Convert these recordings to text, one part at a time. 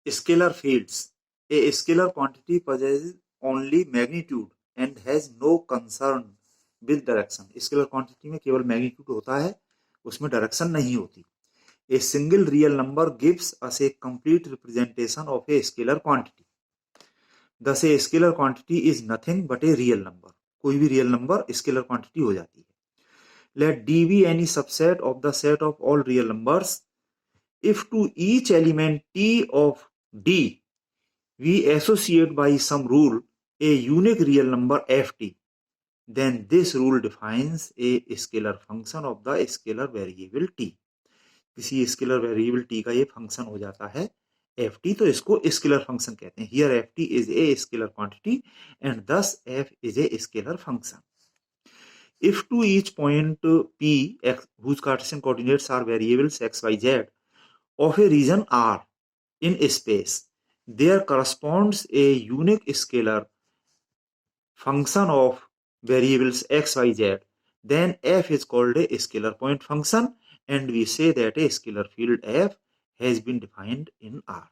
Scalar fields. A scalar quantity possesses only magnitude and has no concern with direction. Scalar quantity में केवल magnitude होता है, उसमें direction नहीं होती. A single real number gives us a complete representation of a scalar quantity. Thus a scalar quantity is nothing but a real number. कोई भी real number scalar quantity हो जाती है. Let D be any subset of the set of all real numbers. If to each element T of D we associate by some rule a unique real number ft, then this rule defines a scalar function of the scalar variable t. किसी scalar variable t का ये function हो जाता है ft, तो इसको scalar function कहते हैं. Here ft is a scalar quantity and thus f is a scalar function. If to each point p x, whose Cartesian coordinates are variables x, y, z of a region R in space, there corresponds a unique scalar function of variables x, y, z, then f is called a scalar point function and we say that a scalar field f has been defined in R.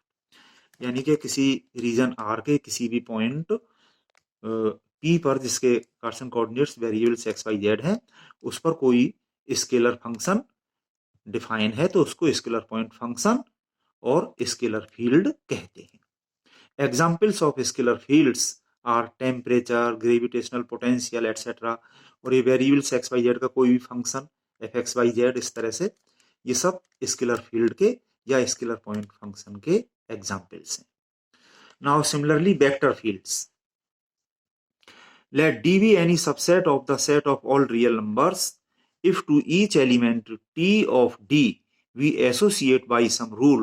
यानी कि किसी reason R के किसी भी point P पर जिसके Cartesian coordinates variables x, y, z हैं, उस पर कोई स्केलर फंक्शन डिफाइन है तो उसको स्केलर पॉइंट फंक्शन और स्केलर फील्ड कहते हैं. Examples of scalar fields are temperature, gravitational potential etcetera. और ये वेरिएबल्स एक्स वाई जेड का कोई भी function F X Y Z, इस तरह से ये सब स्केलर फील्ड के या स्केलर पॉइंट फंक्शन के एग्जाम्पल्स हैं. Now similarly vector fields. Let D be any subset of the set of all real numbers if to each element t of d we associate by some rule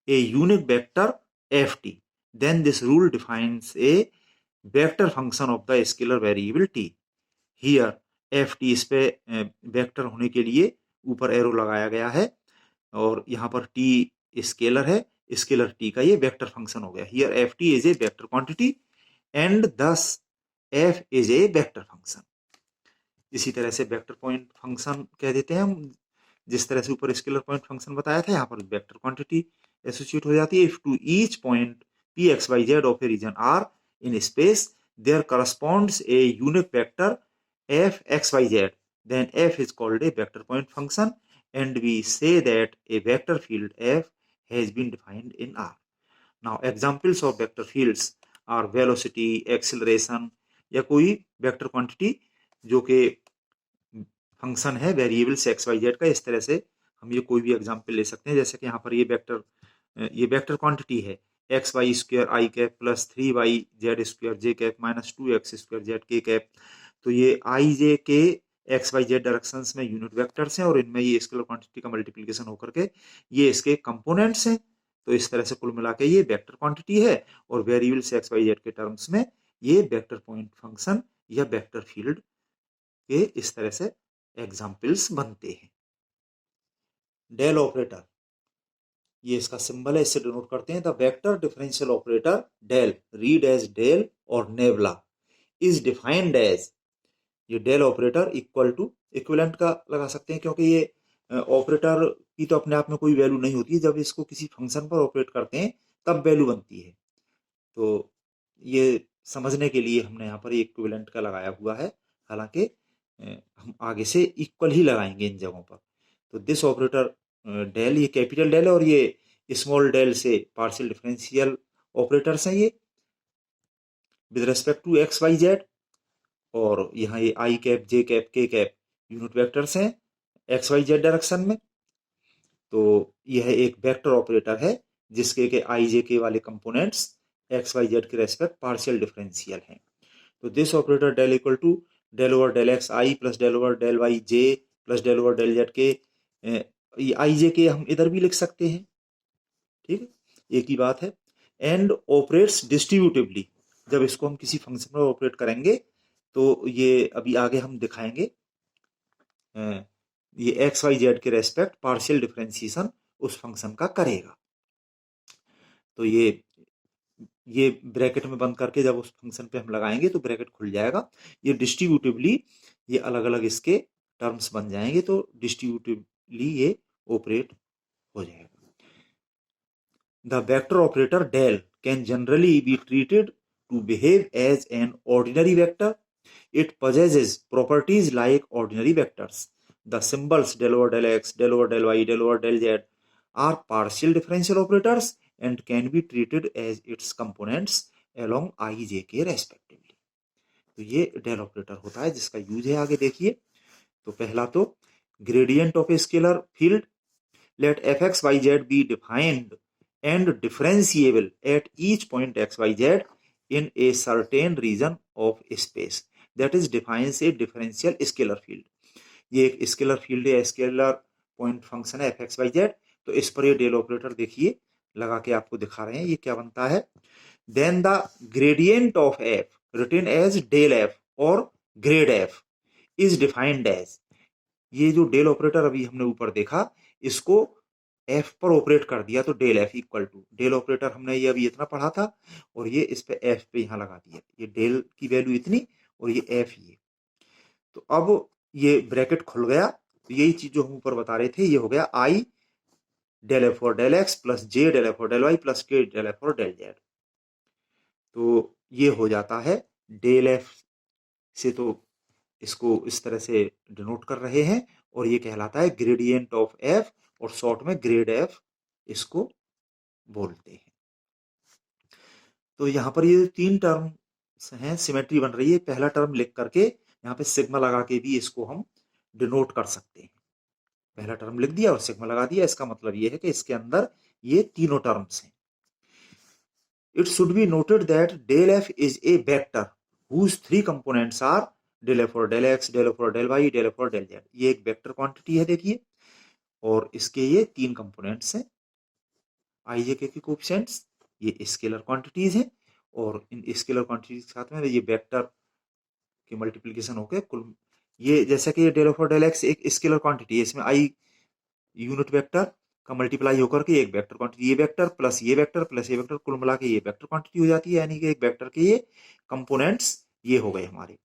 a unique vector ft, then this rule defines a vector function of the scalar variable t. Here ft इस पे vector होने के लिए ऊपर arrow लगाया गया है और यहाँ पर t स्केलर है, स्केलर t का ये वेक्टर फंक्शन हो गया. Here ft is a vector quantity and thus f is a vector function. इसी तरह से वेक्टर पॉइंट फंक्शन कह देते हैं हम. जिस तरह से ऊपर स्केलर पॉइंट फंक्शन बताया था, यहाँ पर वेक्टर क्वांटिटी एसोसिएट हो जाती है. If to each point P X Y Z of a region R in space there corresponds a unique vector F X Y Z, then F is called a vector point function and we say that a vector field F has been defined in R. Now examples of vector fields are velocity, acceleration या कोई vector quantity जो कि function है variables X Y Z का. इस तरह से हम ये कोई भी एग्जांपल ले सकते हैं. जैसे कि यहाँ पर ये वेक्टर क्वांटिटी है x y square i cap plus 3y z square j cap minus 2x square z k cap. तो ये i J k x Y z directions में यूनिट वेक्टर्स हैं और इनमें ये स्केलर क्वांटिटी का मल्टीप्लिकेशन होकर के ये इसके कंपोनेंट्स हैं. तो इस तरह से कुल मिला के ये वेक्टर क्वांटिटी है और वेरिएबल्स एक्स वाई जेड के टर्म्स में ये वेक्टर पॉइंट फंक्शन या वेक्टर फील्ड के इस तरह से एग्जाम्पल्स बनते हैं. डेल ऑपरेटर, ये इसका सिंबल है, इससे डिनोट करते हैं. The vector differential operator del, read as del और नेबला, इज डिफाइंड एज. ये del operator equal to equivalent का लगा सकते हैं क्योंकि ये ऑपरेटर की तो अपने आप में कोई वैल्यू नहीं होती है. जब इसको किसी फंक्शन पर ऑपरेट करते हैं तब वैल्यू बनती है. तो ये समझने के लिए हमने यहाँ पर इक्विवेलेंट का लगाया हुआ है. हालांकि हम आगे से इक्वल ही लगाएंगे इन जगहों पर. तो दिस ऑपरेटर डेल, ये कैपिटल डेल है और ये स्मॉल डेल से पार्शियल डिफरेंशियल ऑपरेटर्स हैं ये with respect to X Y Z. और यहाँ ये I cap, J cap, K cap unit vectors हैं एक्स वाई जेड डायरेक्शन में. तो यह एक वेक्टर ऑपरेटर है जिसके के आई जे के वाले कंपोनेंट्स एक्स वाई जेड के रेस्पेक्ट पार्शियल डिफरेंशियल हैं. तो this operator del equal to del over del X I plus del over del Y J plus del over del Z के. I जे के हम इधर भी लिख सकते हैं, ठीक है, एक ही बात है. And operates distributively. जब इसको हम किसी फंक्शन पर ऑपरेट करेंगे तो ये अभी आगे हम दिखाएंगे, ये एक्स वाई जेड के रेस्पेक्ट पार्शियल डिफरेंशिएशन उस फंक्शन का करेगा. तो ये ब्रैकेट में बंद करके जब उस फंक्शन पे हम लगाएंगे तो ब्रैकेट खुल जाएगा. ये डिस्ट्रीब्यूटिवली ये अलग अलग इसके टर्म्स बन जाएंगे तो डिस्ट्रीब्यूटिवली ये ऑपरेट हो जाएगा. The vector operator del can generally be treated to behave as an ordinary vector. It possesses properties like ordinary vectors. The symbols del over del x, del over del y, del over del z are partial differential operators and can be treated as its components along I, j, k respectively. तो ये del operator होता है जिसका use है आगे देखिए। तो पहला तो gradient of a scalar field, let fx y z be defined and differentiable at each point x y z in a certain region of space, that is defines a differential scalar field. ये एक scalar field है, scalar point function है fx y z। तो इस पर ये del operator देखिए लगा के आपको दिखा रहे हैं ये क्या बनता है। Then the gradient of f written as del f और grad f is defined as, ये जो डेल ऑपरेटर अभी हमने ऊपर देखा इसको एफ पर ऑपरेट कर दिया तो del F equal to, del operator हमने ये अभी इतना पढ़ा था और ये इस पे एफ पे यहां लगा दिया, ये डेल की वैल्यू इतनी और ये एफ ये। तो अब ये ब्रैकेट खुल गया, तो यही चीज जो हम ऊपर बता रहे थे ये हो गया आई डेल एफ और del x plus j del F और del Y plus k del F और डेल जेड। तो ये हो जाता है डेल एफ से, तो इसको इस तरह से डिनोट कर रहे हैं और ये कहलाता है ग्रेडियंट ऑफ एफ और शॉर्ट में ग्रेड एफ इसको बोलते हैं। तो यहाँ पर ये तीन टर्म्स हैं, सिमेट्री बन रही है। पहला टर्म लिख करके यहाँ पे सिग्मा लगा के भी इसको हम डिनोट कर सकते हैं। पहला टर्म लिख दिया और सिग्मा लगा दिया, इसका मतलब ये है कि इसके अंदर ये तीनों टर्म्स हैं। It should be noted that del F is a vector whose three components are del F और डेल एक्स, डेल एफ और डेल वाई, डेल एफ और डेल जेड। ये एक वेक्टर क्वांटिटी है देखिए, और इसके ये तीन कंपोनेंट्स हैं आई जे के कोएफिशिएंट्स, ये स्केलर क्वांटिटीज हैं और इन स्केलर क्वांटिटीज के साथ में ये वेक्टर की मल्टीप्लिकेशन होकर कुल, ये जैसा कि ये डेल एफ और डेल एक्स एक स्केलर क्वांटिटी है, इसमें आई यूनिट वेक्टर का मल्टीप्लाई होकर के एक वेक्टर क्वांटिटी, ये वेक्टर प्लस ये वेक्टर प्लस ये वेक्टर कुल मिला के ये वेक्टर क्वांटिटी हो जाती है, यानी कि एक वेक्टर के ये कंपोनेंट्स ये हो गए हमारे।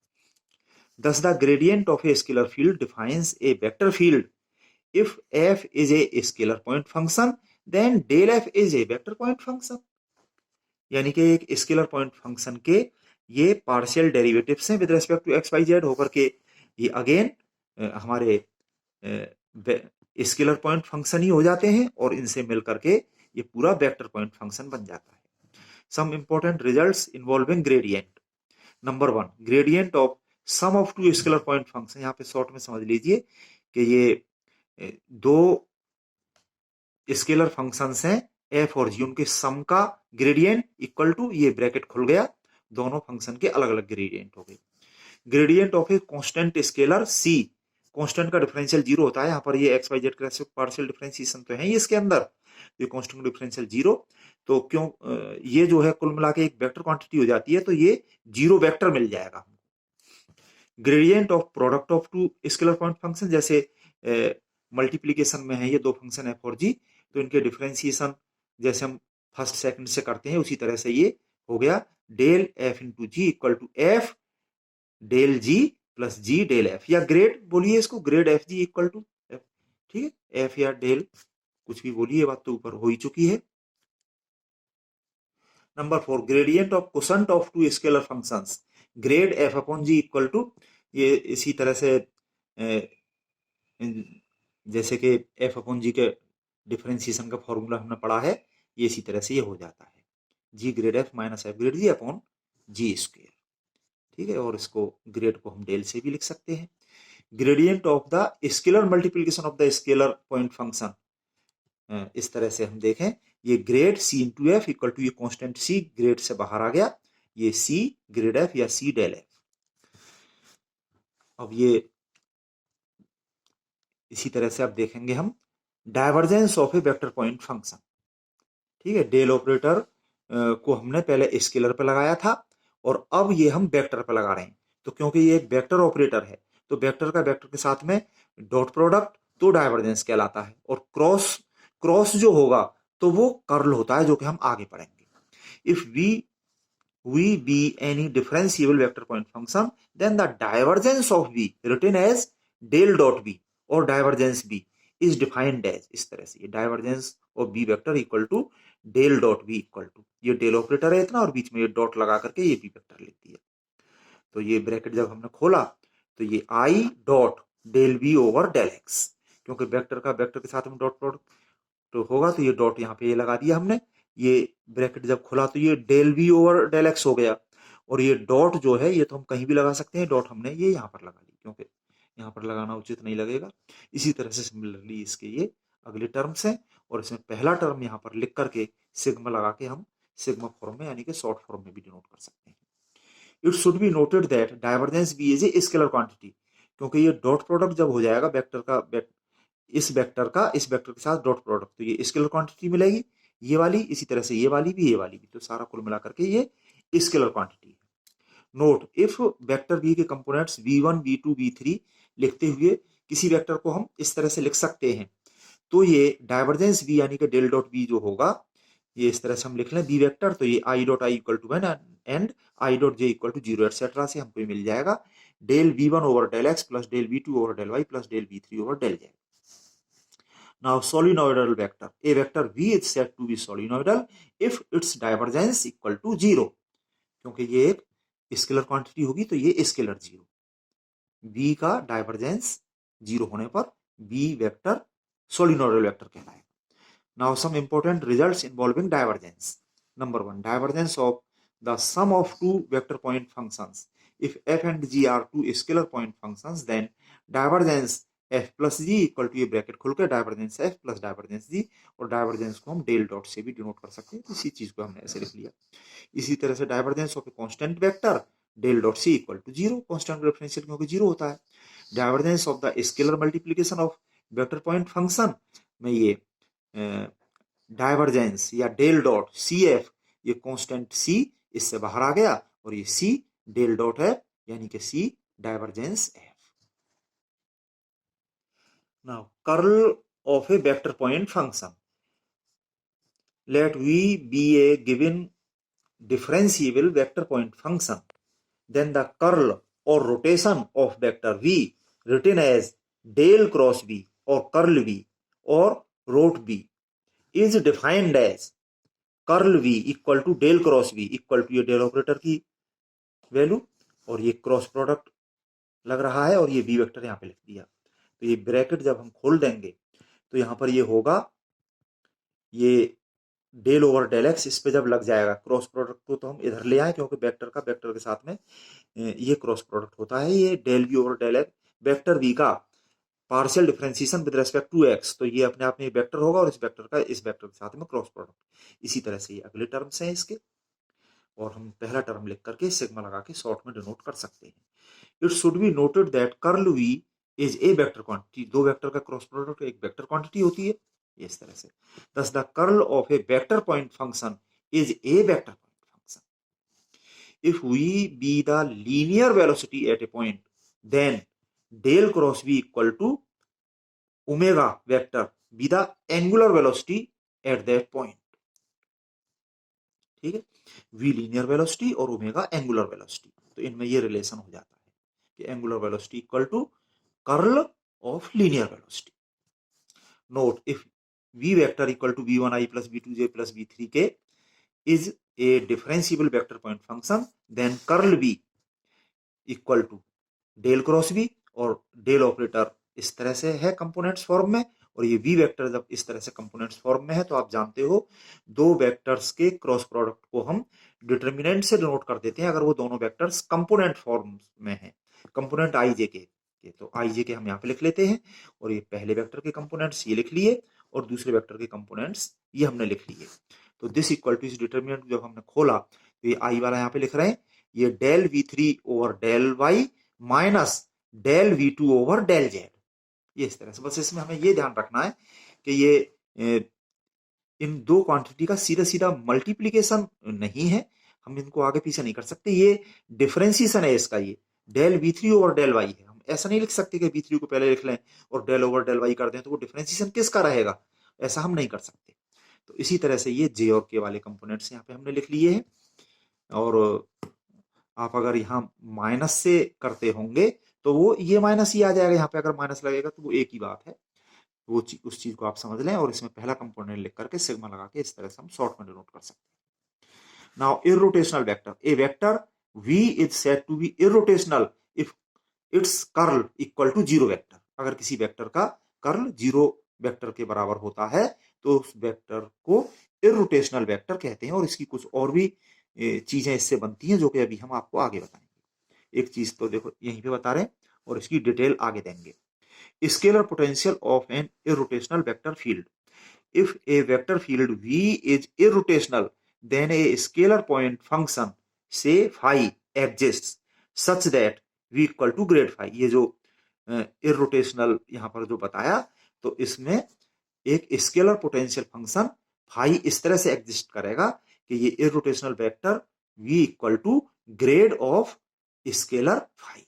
Thus the gradient of a scalar field defines a vector field. If f is a scalar point function, then del f is a vector point function. यानी कि एक स्केलर पॉइंट फंक्शन के ये पार्शियल डेरिवेटिव्स हैं with respect to X Y Z होकर के ये again हमारे स्केलर पॉइंट फंक्शन ही हो जाते हैं और इनसे मिल करके ये पूरा वेक्टर पॉइंट फंक्शन बन जाता है। Some important results involving gradient. Number one, gradient of sum of two scalar point function. यहाँ पे शॉर्ट में समझ लीजिए कि ये दो स्केलर फंक्शंस हैं एफ और जी, उनके सम का ग्रेडियंट इक्वल टू, ये ब्रैकेट खुल गया, दोनों फंक्शन के अलग अलग ग्रेडियंट हो गए। Gradient of a constant scalar C, constant का डिफरेंशियल जीरो होता है, यहाँ पर ये एक्स वाई जेड का पार्शियल डिफरेंशिएशन तो है ही इसके अंदर, ये कांस्टेंट डिफरेंशियल जीरो, तो क्यों ये जो है कुल मिला के एक वेक्टर क्वांटिटी हो जाती है, तो ये जीरो वेक्टर मिल जाएगा। Gradient of product of two scalar point function, जैसे मल्टीप्लीकेशन में है ये दो फंक्शन एफ और जी, तो इनके डिफरेंशिएशन जैसे हम फर्स्ट सेकंड से करते हैं उसी तरह से ये हो गया del F into G equal to F del G plus G del F, या ग्रेड बोलिए इसको, grad F G equal to F, ठीक है, एफ या डेल कुछ भी बोलिए, बात तो ऊपर हो ही चुकी है। Number four, gradient of quotient of two scalar functions, grad F upon G equal to, ये इसी तरह से जैसे कि एफ अपॉन जी के डिफरेंशिएशन का फॉर्मूला हमने पढ़ा है, ये इसी तरह से ये हो जाता है g grad f minus f grad g upon g square, ठीक है, और इसको ग्रेड को हम डेल से भी लिख सकते हैं। Gradient of the scalar multiplication of the scalar point function, इस तरह से हम देखें, ये grad C into F equal to, ये कांस्टेंट सी ग्रेड से बाहर आ गया, ये सी ग्रेड एफ या सी डेल एफ। अब ये इसी तरह से अब देखेंगे हम divergence of a vector point function, ठीक है, डेल ऑपरेटर को हमने पहले स्केलर पे लगाया था और अब ये हम वेक्टर पे लगा रहे हैं, तो क्योंकि ये एक वेक्टर ऑपरेटर है तो वेक्टर का वेक्टर के साथ में डॉट प्रोडक्ट तो डायवर्जेंस कहलाता है, और क्रॉस क्रॉस जो होगा तो वो कर्ल होता है, जो कि हम आगे पढ़ेंगे। If v be any differentiable vector point function then the divergence of b written as del dot b और divergence b is defined as, इस तरह से ये divergence of b vector equal to del dot B equal to, ये del operator है इतना और बीच में ये डॉट लगा करके ये बी वेक्टर लिख दिया। तो ये ब्रैकेट जब हमने खोला तो ये I dot del B over del X, क्योंकि वेक्टर का वेक्टर के साथ में डॉट प्रोडक्ट तो होगा, तो ये डॉट यहाँ पे ये लगा दिया हमने। ये ब्रैकेट जब खुला तो ये del B over del X हो गया, और ये डॉट जो है ये तो हम कहीं भी लगा सकते हैं, डॉट हमने ये यहाँ पर लगा ली क्योंकि यहाँ पर लगाना उचित नहीं लगेगा। इसी तरह से सिमिलरली इसके ये अगले टर्म्स हैं, और इसमें पहला टर्म यहाँ पर लिख करके सिग्मा लगा के हम सिग्मा फॉर्म में यानी कि शॉर्ट फॉर्म में भी डिनोट कर सकते हैं। It should be noted that divergence B is a scalar quantity, क्योंकि ये डॉट प्रोडक्ट जब हो जाएगा वेक्टर का इस वेक्टर के साथ डॉट प्रोडक्ट, तो ये स्केलर क्वांटिटी मिलेगी ये वाली, इसी तरह से ये वाली भी, तो सारा कुल मिला करके ये स्केलर क्वांटिटी है। नोट, इफ वेक्टर बी के कंपोनेंट्स v1 v2 v3 लिखते हुए किसी वेक्टर को हम इस तरह से लिख सकते हैं, तो ये डाइवर्जेंस बी यानी कि डेल डॉट बी जो होगा ये इस तरह से हम लिख लें बी वेक्टर, तो ये I dot I equal to 1 and I dot J equal to 0 etcetera से हमको मिल जाएगा del v1 over del x plus del v2 over del Y plus del v3 over del Z. Now solenoidal vector, a vector v is said to be solenoidal if its divergence equal to 0, क्योंकि ये एक scalar quantity होगी तो ये scalar 0, v का divergence 0 होने पर v vector सोलिनोइडल vector कहलाएगा। Now some important results involving divergence. Number 1, divergence of the sum of two vector point functions. If f and g are two scalar point functions, then divergence f plus G equal to, ये bracket खुल के divergence f plus divergence G, और divergence को हम del dot से भी denote कर सकते हैं, तो इसी चीज को हमने ऐसे लिख लिया। इसी तरह से divergence of a constant vector del dot C equal to 0, constant differential क्योंकि 0 होता है। Divergence of the scalar multiplication of vector point function में ये डाइवर्जेंस या डेल डॉट सी एफ, ये कांस्टेंट सी इससे बाहर आ गया और ये सी डेल डॉट है यानी कि c divergence f. Now curl of a vector point function, let v be a given differentiable vector point function, then the curl or rotation of vector v written as del cross v or curl v or rot v is defined as curl v equal to del cross v equal to ये del operator की value और ये cross product लग रहा है और ये v vector यहाँ पे लिख दिया। तो ये ब्रैकेट जब हम खोल देंगे तो यहाँ पर ये होगा ये डेल ओवर डेल एक्स, इस पे जब लग जाएगा क्रॉस प्रोडक्ट को तो हम इधर ले आए क्योंकि वेक्टर का वेक्टर के साथ में ये क्रॉस प्रोडक्ट होता है, ये del v over del X vector v का partial differentiation with respect to X, तो ये अपने आप में वेक्टर होगा और इस वेक्टर का इस वेक्टर के साथ में क्रॉस प्रोडक्ट। इसी तरह से ये अगले टर्म्स हैं इसके, और हम पहला टर्म लिख करके सिग्मा लगा के शॉर्ट में डिनोट कर सकते हैं। It should be noted that curl v is a vector quantity, दो वेक्टर का क्रॉस प्रोडक्ट एक वेक्टर क्वांटिटी होती है इस तरह से। thus the curl of a vector point function is a vector point function if v be the linear velocity at a point, then del cross v equal to omega vector be the angular velocity at that point। ठीक है, v linear velocity और omega angular velocity, तो इनमें ये relation हो जाता है कि angular velocity equal to curl of linear velocity. Note, if v vector equal to v1i plus v2j plus v3k is a differentiable vector point function, then curl v equal to del cross v, और del operator इस तरह से है components form में, और ये v vector जब इस तरह से कंपोनेंट्स फॉर्म में है तो आप जानते हो दो वेक्टर्स के क्रॉस प्रोडक्ट को हम डिटर्मिनेंट से डिनोट कर देते हैं अगर वो दोनों वेक्टर्स कंपोनेंट फॉर्म में हैं, कंपोनेंट आई जे के, तो आई जे के हम यहाँ पे लिख लेते हैं, और ये पहले वेक्टर के कंपोनेंट्स ये लिख लिए और दूसरे वेक्टर के कंपोनेंट्स ये हमने लिख लिए। तो दिस इक्वल टू इस डिटर्मिनेंट जब हमने खोला तो ये आई वाला यहाँ पे लिख रहे हैं, ये del v3 over del Y minus del v2 over del Z, ये इस तरह से। बस इसमें हमें ये ध्यान रखना है कि ये इन दो क्वांटिटी का सीधा सीधा मल्टीप्लीकेशन नहीं है, हम इनको आगे पीछे नहीं कर सकते, ये डिफरेंशिएशन है इसका, ये del v3 over del Y है। हम ऐसा नहीं लिख सकते कि v3 को पहले लिख लें और डेल ओवर डेल वाई कर दें, तो वो डिफरेंशिएशन किसका रहेगा, ऐसा हम नहीं कर सकते। तो इसी तरह से ये जे और के वाले कंपोनेंट्स यहाँ पे हमने लिख लिए हैं, और आप अगर यहाँ माइनस से करते होंगे तो वो ये माइनस ही आ जाएगा, यहाँ पे अगर माइनस लगेगा तो वो एक ही बात है। उस चीज को आप समझ लें और इसमें पहला कंपोनेंट लिख करके सिग्मा लगा के इस तरह से हम शॉर्ट में डिनोट कर सकते हैं। Now irrotational vector, a vector v is said to be irrotational if its curl equal to zero vector. अगर किसी वेक्टर का कर्ल जीरो वेक्टर के बराबर होता है तो उस वेक्टर को इरोटेशनल वेक्टर कहते हैं। और इसकी कुछ और भी चीजें इससे बनती हैं जो कि अभी हम आपको आगे बताएंगे। एक चीज तो देखो यहीं पे बता रहे हैं और इसकी डिटेल आगे देंगे। Scalar potential of an irrotational vector field, if a vector field v is irrotational then a scalar point function say phi exists such that v equal to grade phi। ये जो irrotational यहाँ पर जो बताया तो इसमें एक स्केलर पोटेंशियल फंक्शन फाई इस तरह से एग्जिस्ट करेगा कि ये irrotational vector v equal to grad of scalar phi,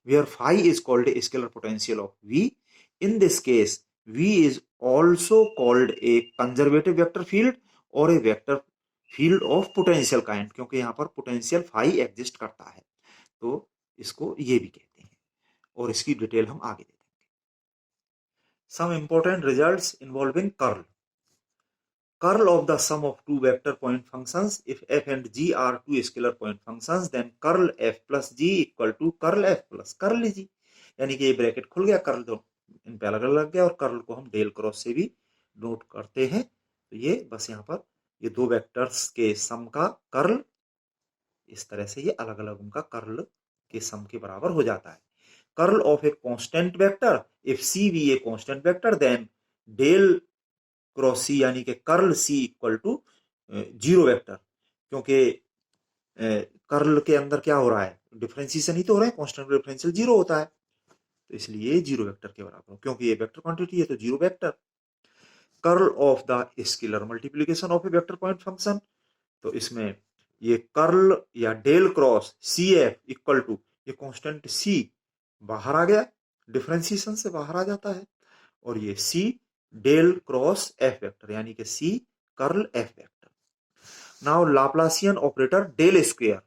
where phi is called a scalar potential of v. In this case v is also called a conservative vector field और a vector field of potential kind, क्योंकि यहाँ पर potential phi exist करता है तो इसको ये भी कहते हैं और इसकी डिटेल हम आगे दे देंगे। Some important results involving curl, curl of the sum of two vector point functions. If f and g are two scalar point functions then curl f plus g equal to curl f plus curl g। यानी कि ये bracket खुल गया, curl तो इन पे अलग अलग लग गया और कर्ल को हम डेल क्रॉस से भी नोट करते हैं। तो ये बस यहाँ पर ये दो वेक्टर्स के सम का कर्ल इस तरह से ये अलग अलग उनका कर्ल के सम के बराबर हो जाता है। Curl of a constant vector if c be a constant vector then del cross c यानी कि curl c equal to zero vector, क्योंकि कर्ल के अंदर क्या हो रहा है, डिफरेंशिएशन ही तो हो रहा है, कांस्टेंट डिफरेंशियल जीरो होता है तो इसलिए जीरो वेक्टर के बराबर, क्योंकि ये वेक्टर क्वांटिटी है तो zero vector. Curl of the scalar multiplication of a vector point function, तो इसमें ये कर्ल या del cross C F equal to ये कांस्टेंट सी बाहर आ गया, डिफरेंशिएशन से बाहर आ जाता है और ये c del cross f vector यानी कि c curl f vector. Now Laplacian operator del square,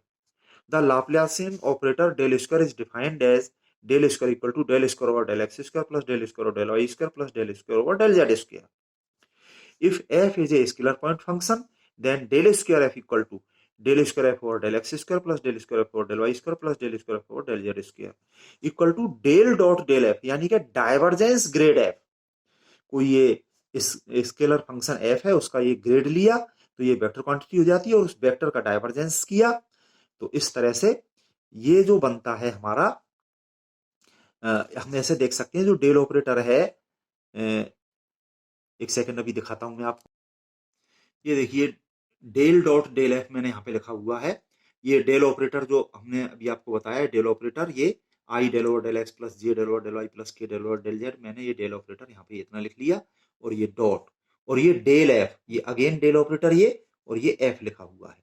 the Laplacian operator del square is defined as del square equal to del square over del x square plus del square over del Y square plus del square over del Z square. If F is a scalar point function then del square F equal to del square F over del x square plus del square F over del Y square plus del square F over del Z square equal to del dot del F यानी कि divergence grade F. कोई ये इस scalar function F है उसका ये grade लिया तो ये वेक्टर क्वांटिटी हो जाती है और उस वेक्टर का डाइवर्जेंस किया तो इस तरह से ये जो बनता है हमारा हम ऐसे देख सकते हैं जो डेल ऑपरेटर है, एक सेकंड अभी दिखाता हूं मैं आपको। ये देखिए डेल डॉट डेल एफ मैंने यहाँ पे लिखा हुआ है, ये डेल ऑपरेटर जो हमने अभी आपको बताया डेल ऑपरेटर ये i del over del x plus j del over del Y plus k del over del z, मैंने ये डेल ऑपरेटर यहाँ पे इतना लिख लिया और ये डॉट और ये डेल एफ ये अगेन डेल ऑपरेटर ये और ये एफ लिखा हुआ है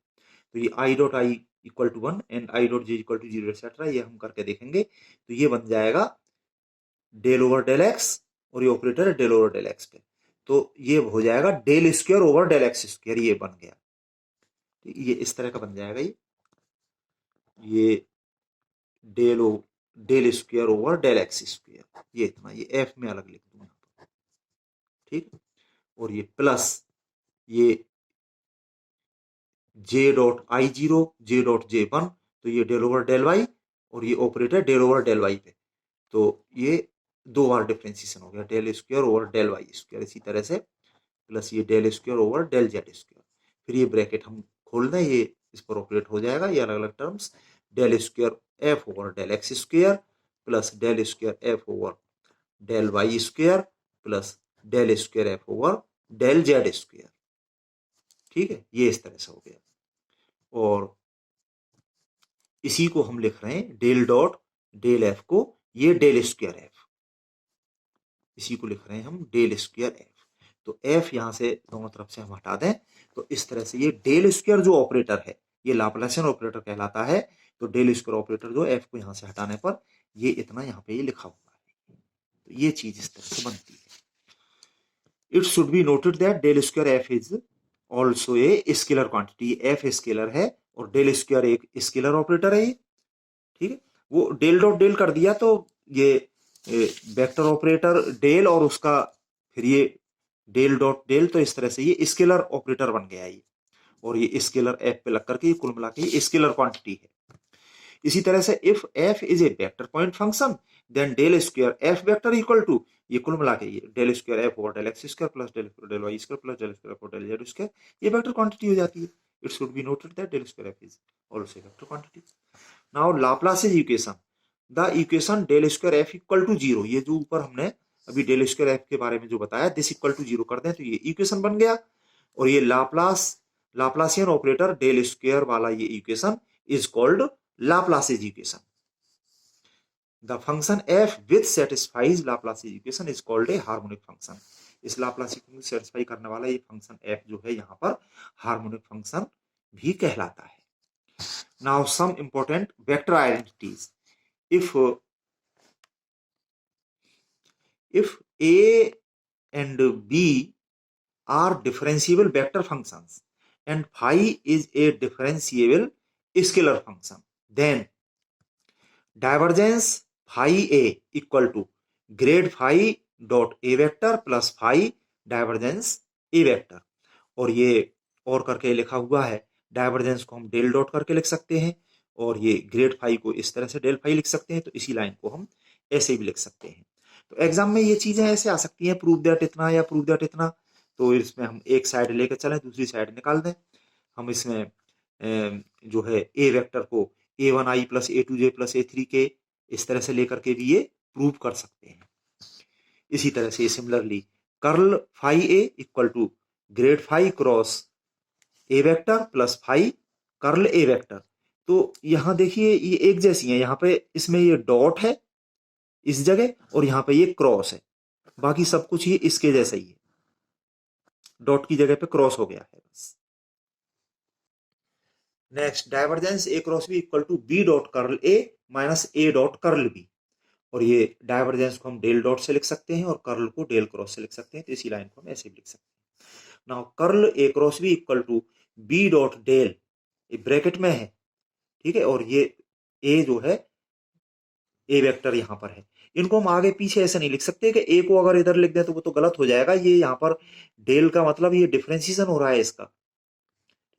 तो ये I dot I equal to 1 and I dot J equal to 0 etcetera, ये हम करके देखेंगे तो ये बन जाएगा डेल ओवर डेल एक्स और ये ऑपरेटर है डेल ओवर डेल एक्स पे तो ये हो जाएगा del square over del x square, ये बन गया। ये इस तरह का बन जाएगा ये del square over del x square, ये इतना ये एफ में अलग लिख दूंगा ठीक, और ये प्लस ये J dot I zero J dot J one तो ये डेल ओवर डेल वाई और ये operator del over del Y पे तो ये दो बार डिफरेंशिएशन हो गया del square over del Y square, इसी तरह से प्लस ये del square over del Z square, फिर ये ब्रैकेट हम खोल दें ये इस पर ऑपरेट हो जाएगा ये अलग अलग terms del square F over del x square plus del square F over del Y square plus del square F over del Z square, ठीक है ये इस तरह से हो गया। और इसी को हम लिख रहे हैं डेल डॉट डेल एफ को ये डेल स्क्वायर एफ, इसी को लिख रहे हैं हम डेल स्क्वायर एफ, तो एफ यहां से दोनों तरफ से हम हटा दें तो इस तरह से ये डेल स्क्वायर जो ऑपरेटर है ये लाप्लासियन ऑपरेटर कहलाता है तो डेल स्क्वायर ऑपरेटर जो एफ को यहां से हटाने पर ये इतना यहाँ पे ये लिखा हुआ है तो ये चीज इस तरह से बनती है। It should be noted that del square F is also a scalar quantity, F scalar है और डेल स्क्वायर एक स्केलर ऑपरेटर है ये, ठीक है वो डेल डॉट डेल कर दिया तो ये वेक्टर ऑपरेटर डेल और उसका फिर ये डेल डॉट डेल, तो इस तरह से ये स्केलर ऑपरेटर बन गया ये, और ये स्केलर एफ पे लग करके कुल मिला के ये स्केलर क्वांटिटी है। इसी तरह से if F is a vector point function then del square F vector equal to, ये कुल मिला के ये del square F over del x square plus del Y square plus del square over del Z square, ये vector quantity हो जाती है। It should be noted that del square F is also vector quantity. Now Laplace equation, the equation del square F equal to zero, ये जो ऊपर हमने अभी del square F के बारे में जो बताया दिस इक्वल टू जीरो कर दें तो ये इक्वेशन बन गया, और ये लाप्लासियन ऑपरेटर डेल स्क्वायर वाला ये equation is called Laplacian equation. The function F which satisfies Laplacian equation is called A harmonic function. इस लाप्लासियन को सेटिस्फाई करने वाला ये फंक्शन एफ जो है यहाँ पर हार्मोनिक फंक्शन भी कहलाता है। Now some important vector identities, if a and b are differentiable vector functions and phi is a differentiable scalar function, then divergence phi a equal to grade phi dot a vector plus phi divergence a vector। और ये और करके लिखा हुआ है, divergence को हम del dot करके लिख सकते हैं, और ये ग्रेड फाई को इस तरह से डेल फाई लिख सकते हैं, तो इसी लाइन को हम ऐसे भी लिख सकते हैं। तो एग्जाम में ये चीजें ऐसे आ सकती हैं, प्रूव दैट इतना या प्रूव दैट इतना, तो इसमें हम एक साइड लेकर चलें दूसरी साइड निकाल दें। हम इसमें जो है ए वेक्टर को a1i plus a2j plus a3 के इस तरह से लेकर के भी ये प्रूव कर सकते हैं। इसी तरह से similarly curl phi A equal to grad phi cross A vector plus phi curl A vector, तो यहां देखिए ये एक जैसी है, यहाँ पे इसमें ये डॉट है इस जगह और यहाँ पे ये क्रॉस है, बाकी सब कुछ ये इसके जैसा ही है, डॉट की जगह पे क्रॉस हो गया है बस। Next divergence A cross B equal to B dot curl A minus A dot curl B, और ये डाइवर्जेंस को हम डेल डॉट से लिख सकते हैं और कर्ल को डेल क्रॉस से लिख सकते हैं, तो इसी लाइन को हम ऐसे भी लिख सकते हैं। Now curl A cross B equal to B dot del, ये ब्रैकेट में है, ठीक है, और ये ए जो है ए वेक्टर यहां पर है, इनको हम आगे पीछे ऐसे नहीं लिख सकते कि ए को अगर इधर लिख दें तो वो तो गलत हो जाएगा, ये यहाँ पर डेल का मतलब ये डिफरेंशिएशन हो रहा है इसका,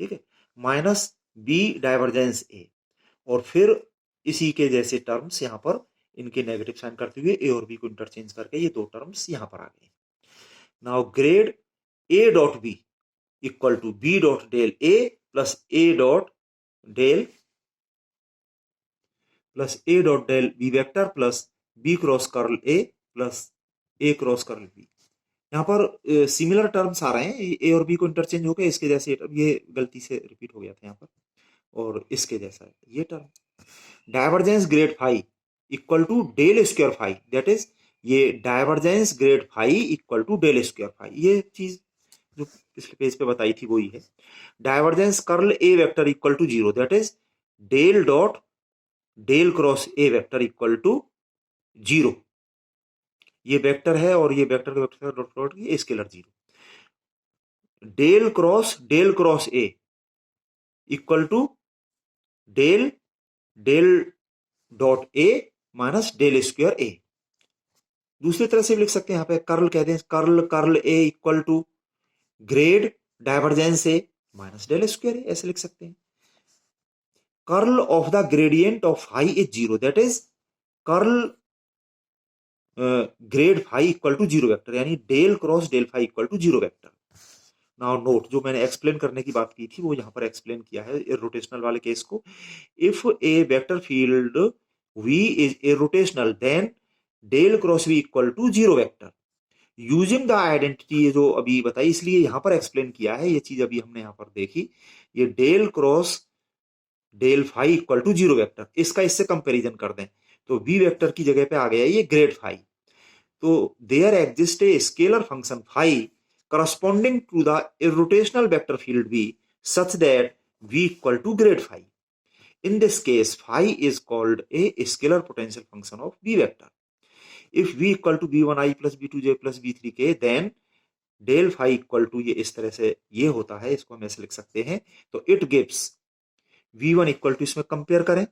ठीक है, माइनस बी डाइवर्जेंस ए, और फिर इसी के जैसे टर्म्स यहाँ पर इनके नेगेटिव साइन करते हुए ए और बी को इंटरचेंज करके ये दो टर्म्स यहाँ पर आ गए। Now grad A dot B equal to B dot del A plus A dot del plus A dot del B vector plus B cross curl A plus A cross curl B. यहाँ पर similar terms आ रहे हैं, ए और B को interchange हो गए, इसके जैसे ये गलती से रिपीट हो गया था यहाँ पर, और इसके जैसा है ये term. Divergence grad phi equal to del square phi, that is ये divergence grad phi equal to del square phi, ये चीज जो पिछले पेज पे बताई थी वही है। Divergence curl A vector equal to zero, that is del dot del cross A vector equal to zero, ये वेक्टर है और ये वेक्टर का वेक्टर डॉट प्रोडक्ट ये scalar zero. Del cross a equal to del del dot a minus del square a. दूसरी तरह से भी लिख सकते हैं, यहाँ पे कर्ल कहते हैं, curl curl a equal to grad divergence a minus del square a, ऐसे लिख सकते हैं। Curl of the gradient of phi is zero, that is curl grad phi equal to zero vector, यानी del cross del phi equal to zero vector. Now note, जो मैंने explain करने की बात की थी वो यहाँ पर एक्सप्लेन किया है रोटेशनल वाले केस को। If a vector field v is a rotational then del cross v equal to zero vector using the identity, ये जो अभी बताई इसलिए यहाँ पर एक्सप्लेन किया है, ये चीज अभी हमने यहाँ पर देखी, ये del cross del phi equal to zero vector, इसका इससे कंपेरिजन कर दें तो v वेक्टर की जगह पे आ गया ये ग्रेड फाई, तो there exist a scalar function phi corresponding to the irrotational vector field v such that v equal to grade phi. In this case, phi is called a scalar potential function of v vector. If v equal to b1i plus b2j plus b3k, then del phi equal to, ये इस तरह से ये होता है, इसको हम ऐसे लिख सकते हैं, तो it gives v1 equal to, इसमें कंपेयर करें,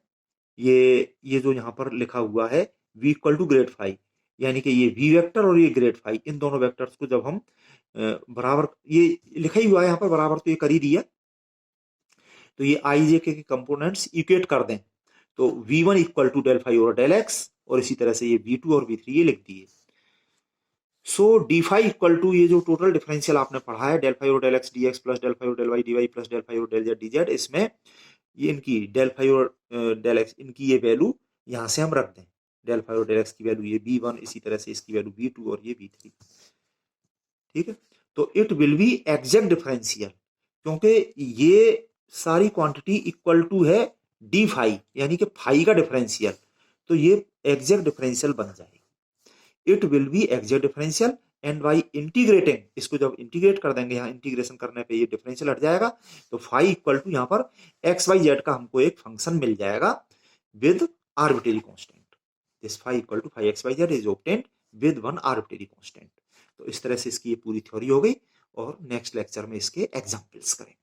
ये जो यहाँ पर लिखा हुआ है v equal to grade phi, यानी कि ये v वेक्टर और ये ग्रेड फाई, इन दोनों वेक्टर्स को जब हम बराबर, ये लिखा ही हुआ है यहाँ पर बराबर, तो ये कर ही दिया, तो ये आई जे के कंपोनेंट्स इक्वेट कर दें तो v1 equal to del phi और डेल एक्स, और इसी तरह से ये v2 और v3 ये लिख दिए। So d phi equal to, ये जो टोटल डिफरेंशियल आपने पढ़ा है डेल फाई और del x d x plus del phi और del y d y plus del phi और डेल जेड डी जेड, इसमें ये इनकी डेल फाई और डेल एक्स, इनकी ये वैल्यू यहाँ से हम रख दें, डेल फाई और डेल एक्स की वैल्यू ये v1, इसी तरह से इसकी वैल्यू v2 और ये v3, ठीक है। तो it will be exact differential, क्योंकि ये सारी क्वांटिटी इक्वल टू है डी फाई, यानी कि फाई का डिफरेंशियल, तो ये एग्जैक्ट डिफरेंशियल बन जाएगी। It will be exact differential and by integrating, इसको जब इंटीग्रेट कर देंगे, यहाँ इंटीग्रेशन करने पे ये डिफरेंशियल हट जाएगा, तो फाई इक्वल टू यहाँ पर एक्स वाई जेड का हमको एक फंक्शन मिल जाएगा with arbitrary constant. This phi equal to phi X Y Z is obtained with one arbitrary constant. तो इस तरह से इसकी ये पूरी थ्योरी हो गई, और नेक्स्ट लेक्चर में इसके एग्जाम्पल्स करेंगे।